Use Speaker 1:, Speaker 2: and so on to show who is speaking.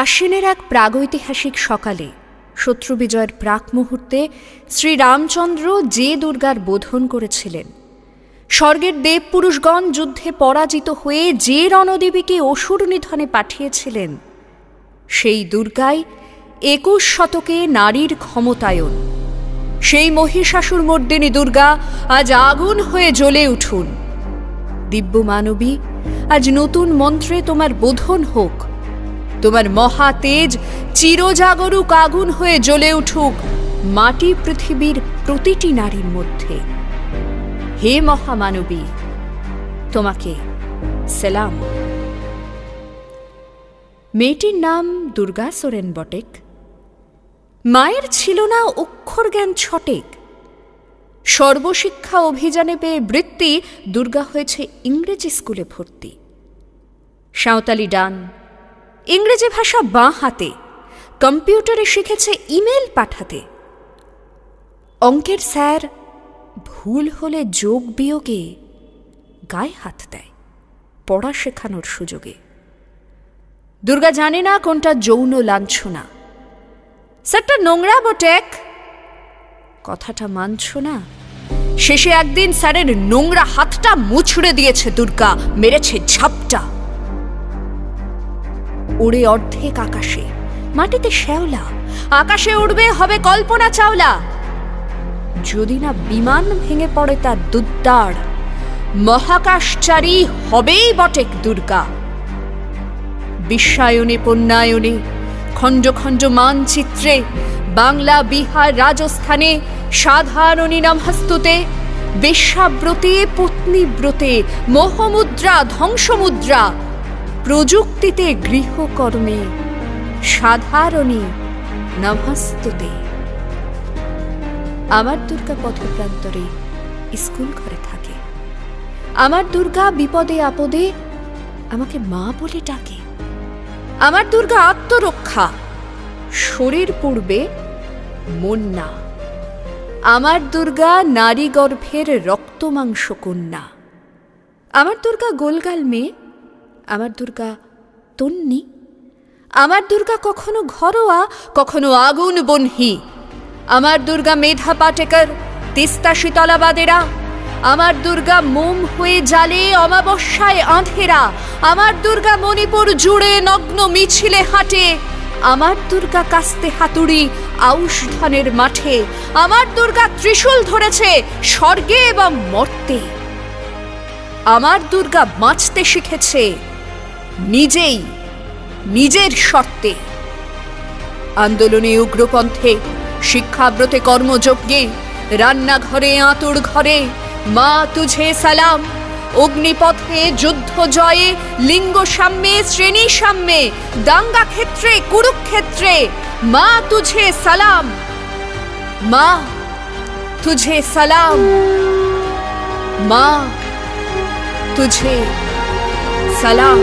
Speaker 1: আশ্বিনের এক প্রাগৈতিহাসিক সকালে শত্রু বিজয়ের প্রাক মুহূর্তে শ্রীরামচন্দ্র যে দুর্গার বোধন করেছিলেন, স্বর্গের দেবপুরুষগণ যুদ্ধে পরাজিত হয়ে যে রণদেবীকে অসুর নিধনে পাঠিয়েছিলেন, সেই দুর্গাই ২১ শতকে নারীর ক্ষমতায়ন। সেই মহিষাসুর মর্দিনী দুর্গা আজ আগুন হয়ে জ্বলে উঠুন। দিব্য মানবী, আজ নতুন মন্ত্রে তোমার বোধন হোক। তোমার মহা তেজ চিরজাগরুক আগুন হয়ে জ্বলে উঠুক মাটি পৃথিবীর প্রতিটি নারীর মধ্যে। হে মহামানবী, তোমাকে সালাম। মেয়েটির নাম দুর্গা সোরেন বটেক। মায়ের ছিল না অক্ষর জ্ঞান ছটেক। সর্বশিক্ষা অভিযানে পেয়ে বৃত্তি দুর্গা হয়েছে ইংরেজি স্কুলে ভর্তি। সাঁওতালি ডান, ইংরেজি ভাষা বাঁ হাতে, কম্পিউটারে শিখেছে ইমেল পাঠাতে। অঙ্কের স্যার ভুল হলে যোগ বিয়োগে গায়ে হাত দেয় পড়া শেখানোর সুযোগে। দুর্গা জানে না কোনটা যৌন লাঞ্ছনা। স্যারটা নোংরা বটেক, কথাটা মানছ না। শেষে একদিন স্যারের নোংরা হাতটা মুছড়ে দিয়েছে দুর্গা, মেরেছে ঝাপটা। উড়ে অর্ধেক আকাশে, মাটিতে শ্যাওলা, আকাশে উড়বে হবে কল্পনা চাওলা। যদি না বিমান ভেঙে পড়ে তার দুদ্দার, মহাকাশচারী হবেই বটেক দুর্গা। বিশ্বায়নে পণ্যায়নে, খণ্ড খণ্ড মানচিত্রে, বাংলা বিহার রাজস্থানে সাধারণী নমস্তুতে। বেশ্যাব্রতে পত্নীব্রতে, মোহমুদ্রা ধ্বংসমুদ্রা, প্রযুক্তিতে গৃহকর্মে সাধারণী নমস্তুতে। আমার দুর্গা পথপ্রান্তরে স্কুল ঘরে থাকে। আমার দুর্গা বিপদে আপদে আমাকে মা বলে ডাকে। আমার দুর্গা আত্মরক্ষা, শরীর পূর্বে মন না। আমার দুর্গা নারী গর্ভের রক্ত মাংস কন্যা। আমার দুর্গা গোলগাল মেয়ে, আমার দুর্গা তন্নি। আমার দুর্গা কখনো ঘরোয়া, কখনো আগুন বনহি। আমার দুর্গা মেধা পাটেকর, তিস্তা শীতলাবাদেরা। আমার দুর্গা মোম হয়ে জালে অমাবস্যায় আঁধেরা। আমার দুর্গা মণিপুর জুড়ে নগ্ন মিছিলে হাঁটে। আমার দুর্গা কাস্তে হাতুড়ি আউশ ধানের মাঠে। আমার দুর্গা ত্রিশূল ধরেছে স্বর্গে এবং মর্তে। আমার দুর্গা বাঁচতে শিখেছে নিজেই, নিজের শর্তে। আন্দোলনে উগ্রপন্থে, শিক্ষাব্রতে কর্মযজ্ঞে, রান্নাঘরে আঁতুড় ঘরে মা তুঝে সালাম। অগ্নিপথে যুদ্ধ জয়ে, লিঙ্গ সাম্যে শ্রেণী সাম্যে, দাঙ্গা ক্ষেত্রে কুরুক্ষেত্রে মা তুঝে সালাম। মা তুঝে সালাম, মা তুঝে সালাম।